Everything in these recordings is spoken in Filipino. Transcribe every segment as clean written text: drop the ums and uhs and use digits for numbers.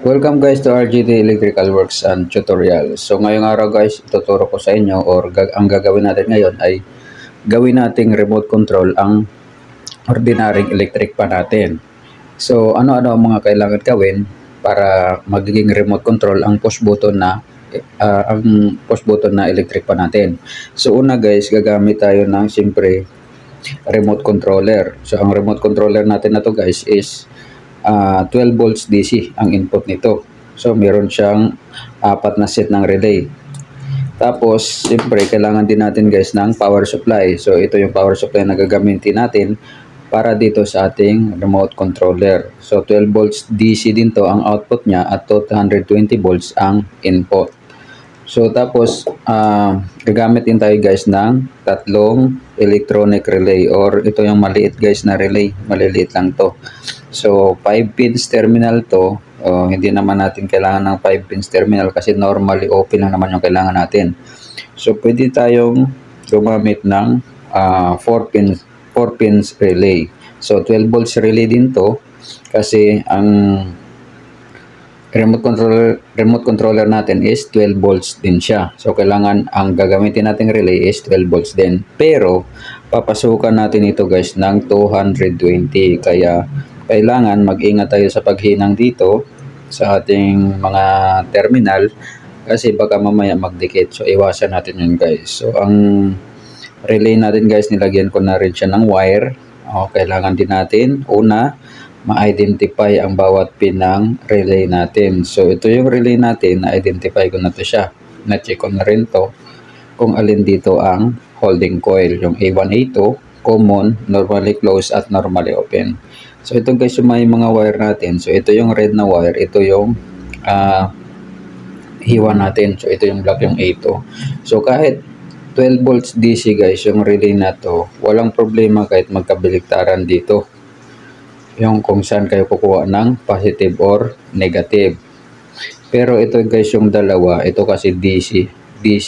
Welcome guys to RGT Electrical Works and Tutorial. So ngayong araw guys, ituturo ko sa inyo ang gagawin natin ngayon ay gawin nating remote control ang ordinaryong electric pan natin. So ano-ano ang mga kailangan gawin para magiging remote control ang push button na electric pan natin. So una guys, gagamit tayo ng siyempre remote controller. So ang remote controller natin na to guys is 12 volts DC ang input nito. So meron siyang apat na set ng relay. Tapos siyempre kailangan din natin guys ng power supply. So ito yung power supply na gagamitin natin para dito sa ating remote controller. So 12 volts DC din to ang output niya at 220 volts ang input. So tapos gagamit din tayo guys ng tatlong electronic relay, or ito yung maliit guys na relay, maliliit lang to. So 5 pins terminal to. Hindi naman natin kailangan ng 5 pins terminal kasi normally open lang naman yung kailangan natin. So pwede tayong gumamit ng 4 pins relay. So 12 volts relay din to kasi ang remote controller natin is 12 volts din siya. So kailangan ang gagamitin nating relay is 12 volts din. Pero papasukan natin ito guys ng 220. Kaya kailangan mag-ingat tayo sa paghinang dito sa ating mga terminal kasi baka mamaya magdikit. So iwasan natin yun guys. So ang relay natin guys, nilagyan ko na rin siya ng wire. Kailangan din natin una ma-identify ang bawat pin ng relay natin. So ito yung relay natin, na-identify ko na to siya. Na-check ko na rin to kung alin dito ang holding coil. Yung A1, A2, common, normally closed at normally open. So ito guys yung may mga wire natin. So ito yung red na wire, ito yung hiwa natin. So ito yung black, yung A2. So kahit 12 volts DC guys yung relay na to, walang problema kahit magkabaliktaran dito yung kung saan kayo kukuha ng positive or negative. Pero ito guys yung dalawa, ito kasi DC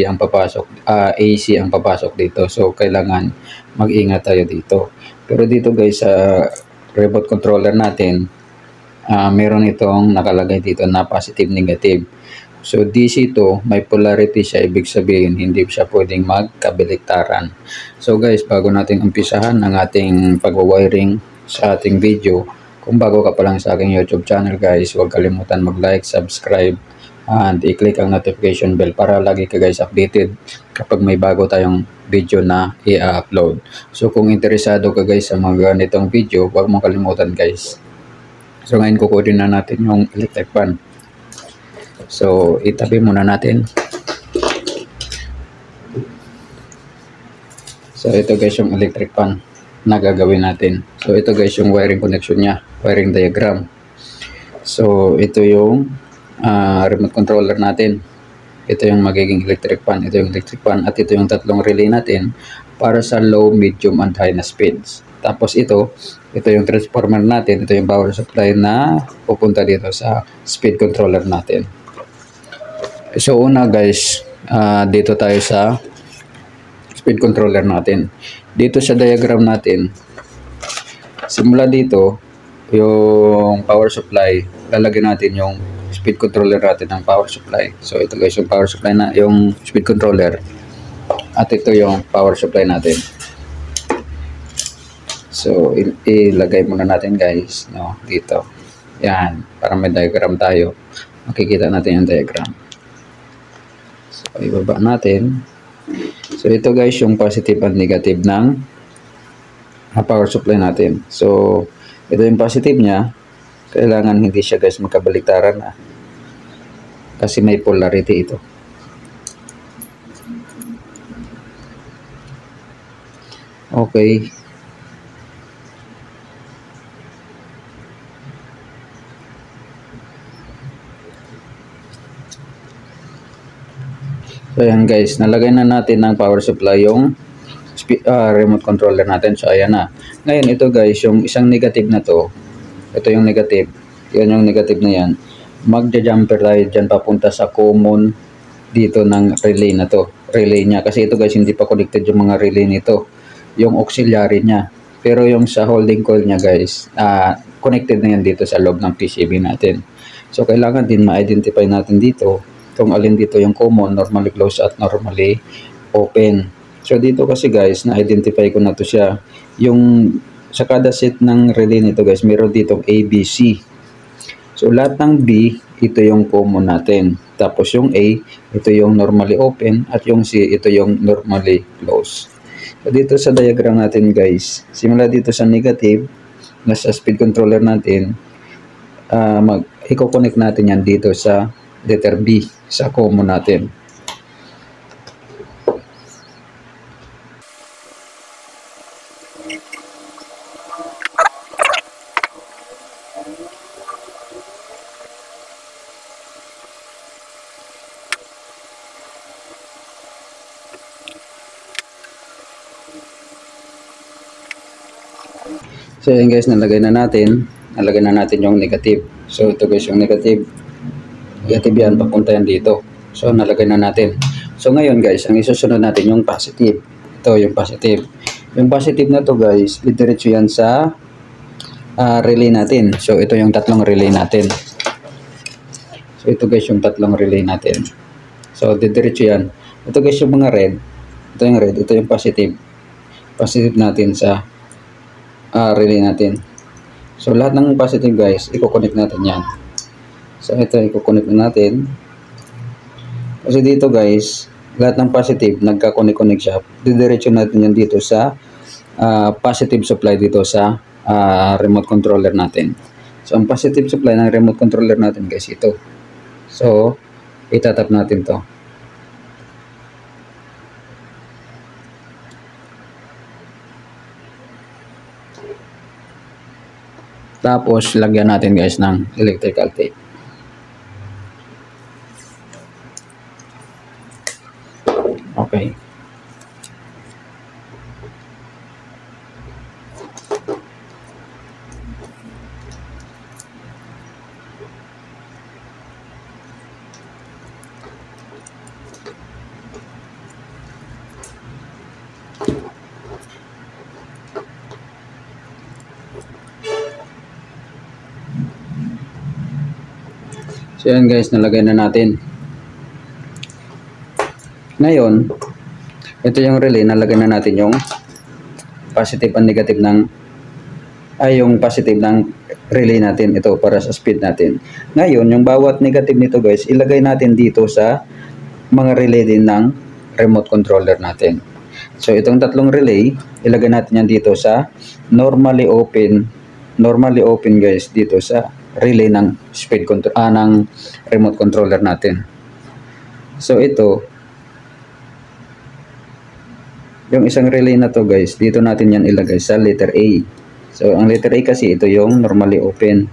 ang papasok, AC ang papasok dito. So kailangan mag-ingat tayo dito. Pero dito guys sa remote controller natin, meron itong nakalagay dito na positive negative. So DC to, may polarity siya, ibig sabihin hindi siya pwedeng magkabaliktaran. So guys, bago natin umpisahan ang ating pag-wiring sa ating video, kung bago ka pa lang sa aking YouTube channel guys, huwag kalimutan mag-like, subscribe, and i-click ang notification bell para lagi ka guys updated kapag may bago tayong video na i-upload. So kung interesado ka guys sa mga ganitong video, huwag mong kalimutan guys. So ngayon kukunin na natin yung electric pan. So itabi muna natin. So ito guys yung electric pan na gagawin natin. So ito guys yung wiring connection niya, wiring diagram. So ito yung remote controller natin. Ito yung magiging electric pan, ito yung electric pan, at ito yung tatlong relay natin para sa low, medium, and high na speeds. Tapos ito yung transformer natin, ito yung power supply na pupunta dito sa speed controller natin. So una guys, dito tayo sa speed controller natin. Dito sa diagram natin, simula dito yung power supply, lalagyan natin yung speed controller natin ng power supply. So ito guys yung power supply na, yung speed controller, at ito yung power supply natin. So ilagay muna natin guys, no, dito. Yan, para may diagram tayo, makikita natin yung diagram. So ibaba natin. So ito guys yung positive and negative ng power supply natin. So ito yung positive niya, kailangan hindi siya guys magkabaliktaran kasi may polarity ito. Okay. So ayan guys, nalagay na natin ng power supply yung remote controller natin. So ayan na. Ngayon ito guys, yung isang negative na to, ito yung negative, yan yung negative na yan, magja-jumper tayo dyan papunta sa common dito ng relay na to, relay niya. Kasi ito guys, hindi pa connected yung mga relay nito, yung auxiliary niya. Pero yung sa holding coil niya guys, connected na yan dito sa loob ng PCB natin. So kailangan din ma-identify natin dito kung alin dito yung common, normally closed at normally open. So dito kasi guys, na-identify ko na to siya. Yung sa kada set ng relay nito guys, meron ditong A, B, C. So lahat ng B, ito yung common natin. Tapos yung A, ito yung normally open at yung C, ito yung normally closed. So dito sa diagram natin guys, simula dito sa negative, nasa speed controller natin, i-connect natin yan dito sa letter B, sa common natin. So yun guys, nalagay na natin yung negative. So ito guys yung negative yan, papunta yan dito. So nalagay na natin. So ngayon guys, ang isusunod natin yung positive. Ito yung positive. Yung positive na to guys, diretso yan sa relay natin. So ito yung tatlong relay natin. So ito guys yung tatlong relay natin. So diretso yan. Ito guys yung mga red. Ito yung red, ito yung positive. Positive natin sa relay natin. So lahat ng positive guys, i-connect natin yan. So ito i-connect natin. Kasi dito guys, lahat ng positive nagka-connect siya. Didiretso natin yan dito sa positive supply dito sa remote controller natin. So ang positive supply ng remote controller natin guys ito. So itatap natin to. Tapos, lagyan natin guys ng electrical tape. Okay. So yan guys, nalagay na natin. Ngayon, ito yung relay, nalagay na natin yung positive and negative ng yung positive ng relay natin ito para sa speed natin. Ngayon, yung bawat negative nito guys, ilagay natin dito sa mga relay din ng remote controller natin. So itong tatlong relay, ilagay natin yan dito sa normally open guys dito sa relay ng speed control ng remote controller natin. So ito yung isang relay na to guys, dito natin yan ilagay sa letter A. So ang letter A kasi ito yung normally open.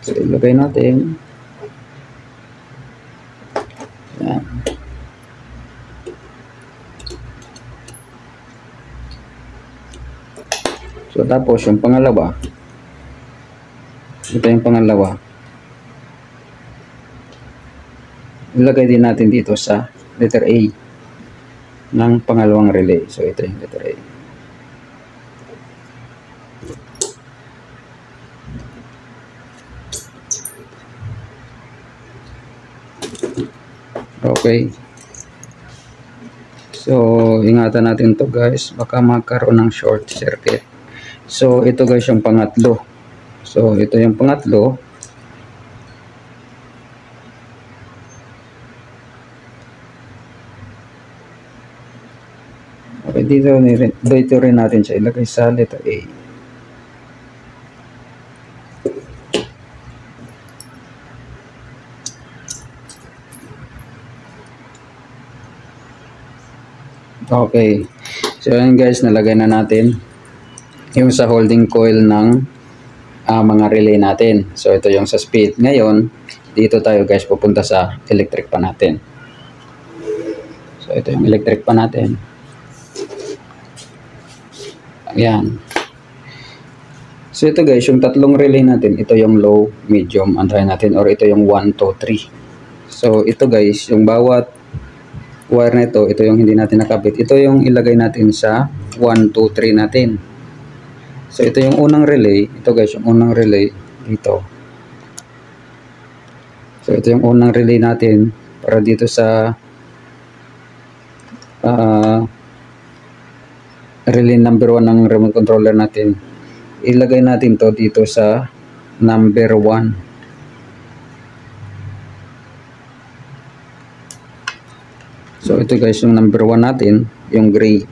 So ilagay natin. Yan. So tapos yung pangalawa, ito yung pangalawa, ilagay din natin dito sa letter A ng pangalawang relay. So ito yung letter A. Okay. So ingatan natin to guys, baka magkaroon ng short circuit. So ito guys yung pangatlo. So ito yung pangatlo. Okay, dito rin natin siya ilagay sa letter A. Okay. So yun guys, nalagay na natin yung sa holding coil ng mga relay natin. So ito yung sa speed. Ngayon, dito tayo guys pupunta sa electric pa natin. So ito yung electric pa natin. Ayan. So ito guys, yung tatlong relay natin, ito yung low, medium, and high natin, or ito yung 1, 2, 3. So ito guys, yung bawat wire na ito yung hindi natin nakabit. Ito yung ilagay natin sa 1, 2, 3 natin. So ito yung unang relay. Ito guys, yung unang relay dito. So ito yung unang relay natin para dito sa relay number 1 ng remote controller natin. Ilagay natin to dito sa number 1. So ito guys yung number 1 natin, yung gray.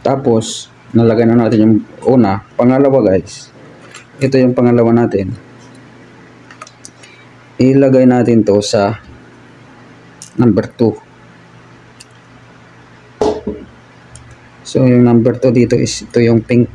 Tapos nalagay na natin yung una. Pangalawa guys, ito yung pangalawa natin. Ilagay natin to sa number 2. So yung number 2 dito is ito yung pink.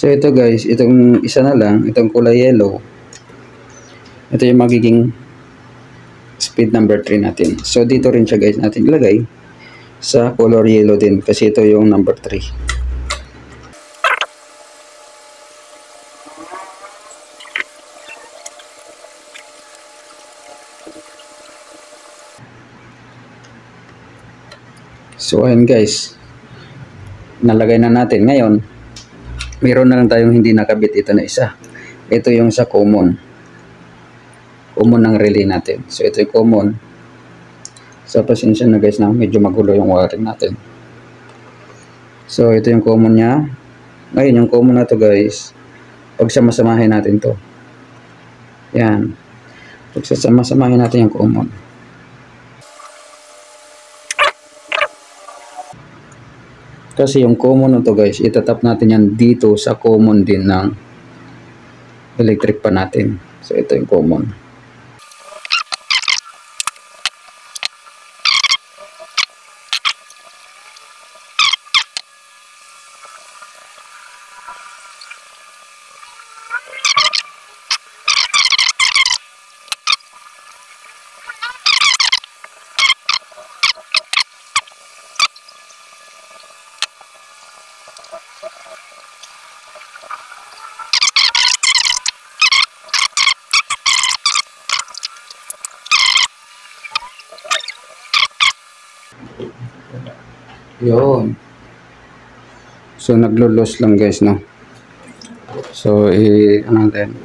So ito guys, itong isa na lang, itong kulay yellow, ito yung magiging speed number 3 natin. So dito rin siya guys natin ilagay sa color yellow din kasi ito yung number 3. So ayun guys, nalagay na natin. Ngayon, meron na lang tayong hindi nakabit. Ito na isa. Ito yung sa common. Common ng relay natin. So ito yung common. So pasensya na guys na medyo magulo yung wiring natin. So ito yung common niya. Ngayon yung common na to guys, pagsama-samahin natin to. Yan. Pagsasama-samahin natin yung common. Kasi yung common na to guys, itatap natin yan dito sa common din ng electric pan natin. So ito yung common. Yun. So naglo-loss lang guys, no. So ano natin?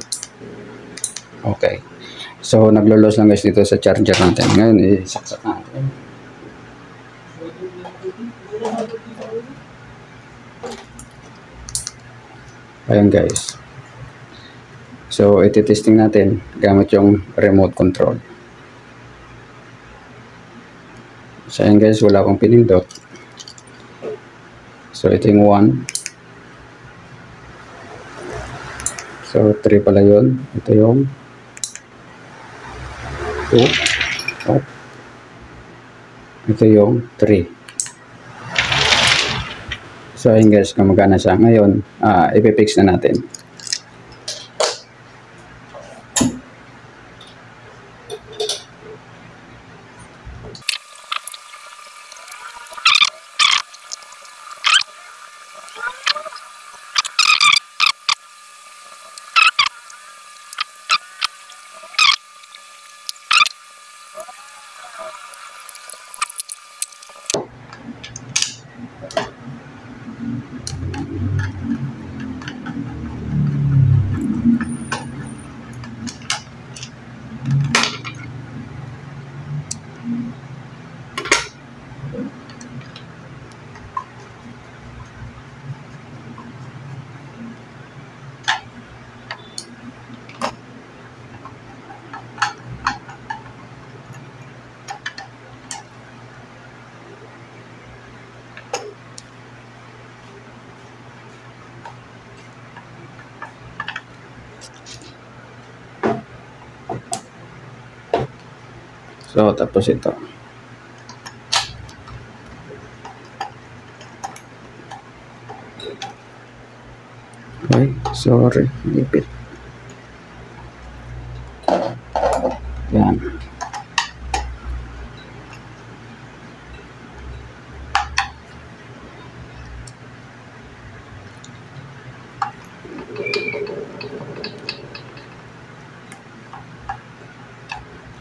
Okay. So naglo-loss lang guys dito sa charger natin. Ngayon isaksak natin. Ayan guys. So iti-testing natin gamit yung remote control. So ayan guys, wala akong pinindot. So ito yung 1. So 3 pala yun. Ito yung 2. Oh. Ito yung 3. So ayun guys, gumagana siya. Ngayon, ipipix na natin. So, tapos ito. Okay, sorry, lipit.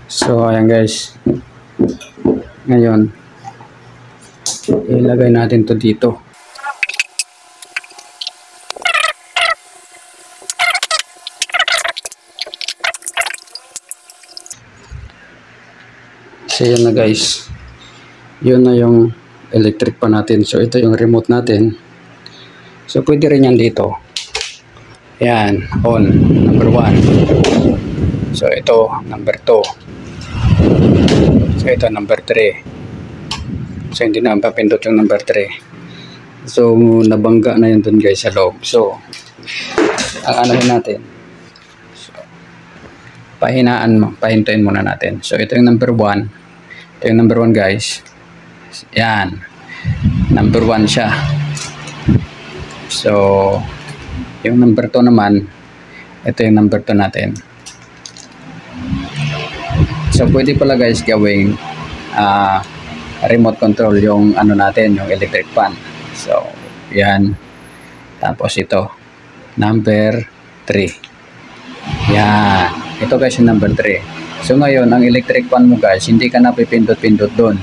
So ayan guys, ngayon ilagay natin to dito. So yan na guys, yun na yung electric pan natin. So ito yung remote natin. So pwede rin yan dito. Yan, on, number 1. So ito, number 2. So ito, number 3. So hindi na papindot yung number 3. So nabangga na yun dun guys sa loob. So ang anahin natin, so, pahintuin muna natin. So ito yung number 1. Ito yung number 1 guys. Yan, number 1 siya. So yung number 2 naman, ito yung number 2 natin. So pwede pala guys gawing remote control yung ano natin, yung electric fan. So yan, tapos ito number 3. Yan, ito guys yung number 3. So ngayon ang electric fan mo guys, hindi ka na pipindot-pindot doon.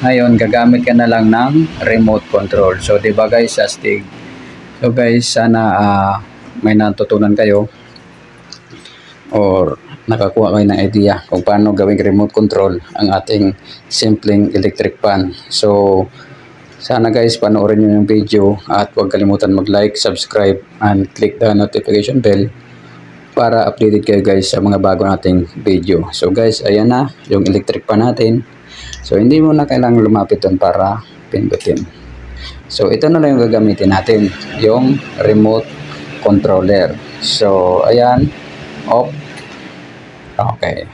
Ngayon gagamit ka na lang ng remote control. So diba guys, astig. So guys, sana may natutunan kayo or nakakuha kayo ng idea kung paano gawing remote control ang ating simpleng electric fan. So sana guys, panoorin nyo yung video at huwag kalimutan mag-like, subscribe, and click the notification bell para updated kayo guys sa mga bago nating video. So guys, ayan na yung electric fan natin. So hindi mo na kailangang lumapit doon para pindutin. So ito na lang yung gagamitin natin, yung remote controller. So ayan, off. Okay.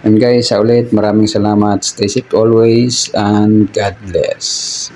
And guys, ulit maraming salamat. Stay safe always and God bless.